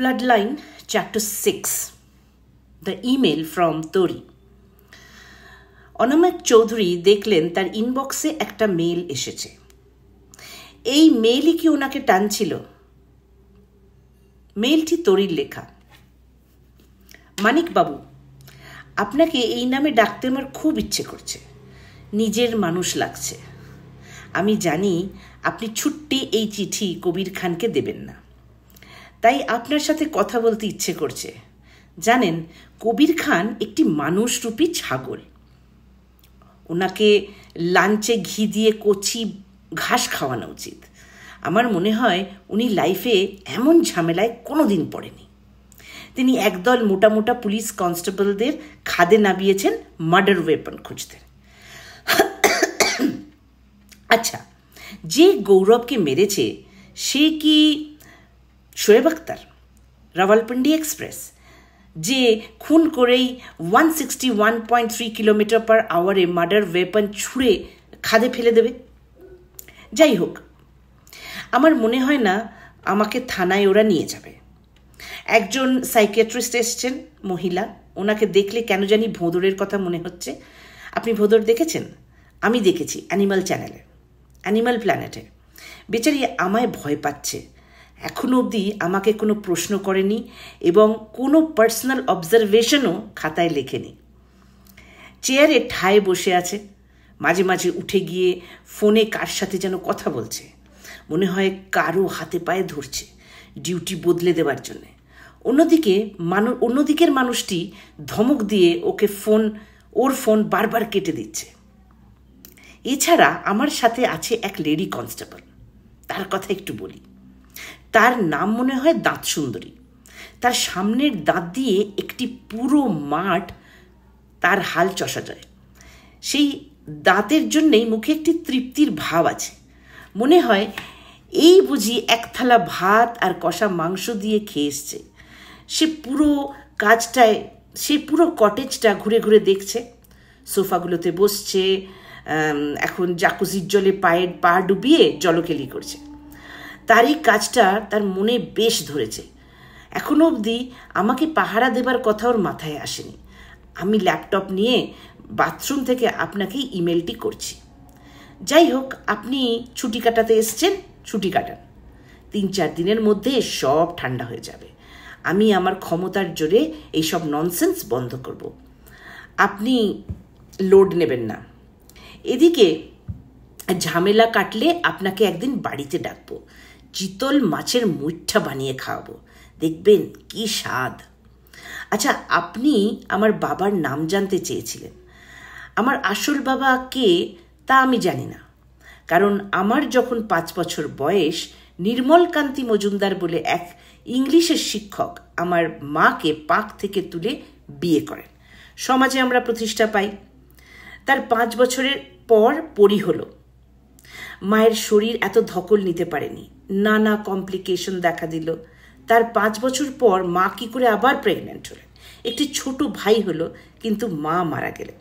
Bloodline, Chapter 6. The email from Tori. অনামিক Chowdhury দেখলেন তার ইনবক্সে একটা মেইল এসেছে। এই মেইলই কি ওনাকে টানছিল? মেইলটি তরির লেখা। মানিকবাবু, আপনাকে এই নামে ডাকতে আমার খুব ইচ্ছে করছে। নিজের মানুষ লাগছে। আমি জানি আপনি ছুট্টি এই চিঠি কবির খানকে দেবেন না, তাই আপনার সাথে কথা বলতে ইচ্ছে করছে। জানেন, কবির খান একটি মানুষরূপী ছাগল। ওনাকে লাঞ্চে ঘি দিয়ে কচি ঘাস খাওয়ানো উচিত। আমার মনে হয় উনি লাইফে এমন ঝামেলায় কোনো দিন পড়েনি। তিনি একদল মোটা মোটা পুলিশ কনস্টেবলদের খাদে নামিয়েছেন মার্ডার ওয়েপন খুঁজতে। আচ্ছা, যে গৌরবকে মেরেছে সে কি শোয়েব আখতার, রাওয়ালপিন্ডি এক্সপ্রেস, যে খুন করেই 161.3 কিলোমিটার/আওয়ারে মার্ডার ওয়েপন ছুঁড়ে খাদে ফেলে দেবে? যাই হোক, আমার মনে হয় না আমাকে থানায় ওরা নিয়ে যাবে। একজন সাইকিয়াট্রিস্ট এসছেন, মহিলা। ওনাকে দেখলে কেন জানি ভোঁদরের কথা মনে হচ্ছে। আপনি ভোঁদর দেখেছেন? আমি দেখেছি অ্যানিমাল চ্যানেলে, অ্যানিমাল প্ল্যানেটে। বেচারি আমায় ভয় পাচ্ছে। এখনো অবধি আমাকে কোনো প্রশ্ন করেনি এবং কোনো পার্সোনাল অবজারভেশনও খাতায় লেখেনি। চেয়ারে ঠায় বসে আছে, মাঝে মাঝে উঠে গিয়ে ফোনে কার সাথে যেন কথা বলছে। মনে হয় কারো হাতে পায়ে ধরছে ডিউটি বদলে দেওয়ার জন্যে। অন্যদিকের মানুষটি ধমক দিয়ে ওর ফোন বারবার কেটে দিচ্ছে। এছাড়া আমার সাথে আছে এক লেডি কনস্টেবল। তার কথা একটু বলি। তার নাম মনে হয় দাঁত সুন্দরী। তার সামনের দাঁত দিয়ে একটি পুরো মাঠ তার হাল চষা যায়। সেই দাঁতের জন্যেই মুখে একটি তৃপ্তির ভাব আছে। মনে হয় এই বুঝি এক থালা ভাত আর কষা মাংস দিয়ে খেয়ে এসছে। সে পুরো কটেজটা ঘুরে ঘুরে দেখছে। সোফাগুলোতে বসছে, এখন জাকুজির জলে পা ডুবিয়ে জলকেলি করছে। তার এই কাজটা তার মনে বেশ ধরেছে। এখনো অবধি আমাকে পাহারা দেবার কথা ওর মাথায় আসেনি। আমি ল্যাপটপ নিয়ে বাথরুম থেকে আপনাকে ইমেলটি করছি। যাই হোক, আপনি ছুটি কাটাতে এসছেন, ছুটি কাটান। 3-4 দিনের মধ্যে সব ঠান্ডা হয়ে যাবে। আমি আমার ক্ষমতার জোরে এইসব ননসেন্স বন্ধ করব। আপনি লোড নেবেন না। এদিকে ঝামেলা কাটলে আপনাকে একদিন বাড়িতে ডাকবো। চিতল মাছের মুইঠা বানিয়ে খাওয়াবো, দেখবেন কি স্বাদ। আচ্ছা, আপনি আমার বাবার নাম জানতে চেয়েছিলেন। আমার আসল বাবা কে তা আমি জানি না, কারণ আমার যখন 5 বছর বয়স, নির্মলকান্তি মজুমদার বলে এক ইংলিশের শিক্ষক আমার মাকে পাক থেকে তুলে বিয়ে করেন। সমাজে আমরা প্রতিষ্ঠা পাই। তার 5 বছরের পর পরি হলো। মায়ের শরীর এত ধকল নিতে পারেনি, নানা কমপ্লিকেশন দেখা দিল। তার 5 বছর পর মা কি করে আবার প্রেগনেন্ট হলেন। একটি ছোট ভাই হলো, কিন্তু মা মারা গেলেন।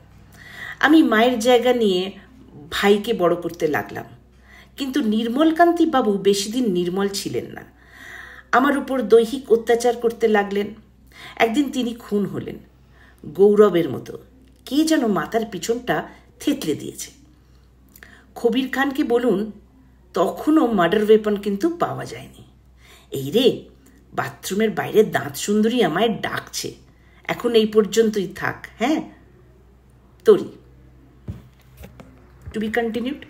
আমি মায়ের জায়গা নিয়ে ভাইকে বড় করতে লাগলাম। কিন্তু নির্মলকান্তি বাবু বেশি দিন নির্মল ছিলেন না। আমার উপর দৈহিক অত্যাচার করতে লাগলেন। একদিন তিনি খুন হলেন। গৌরবের মতো কে যেন মাথার পিছনটা থেতলে দিয়েছে। কবির খানকে বলুন, তখনও মার্ডার ওয়েপন কিন্তু পাওয়া যায়নি। এই রে, বাথরুমের বাইরে দাঁত সুন্দরী আমায় ডাকছে। এখন এই পর্যন্তই থাক। হ্যাঁ, তরি। To be continued.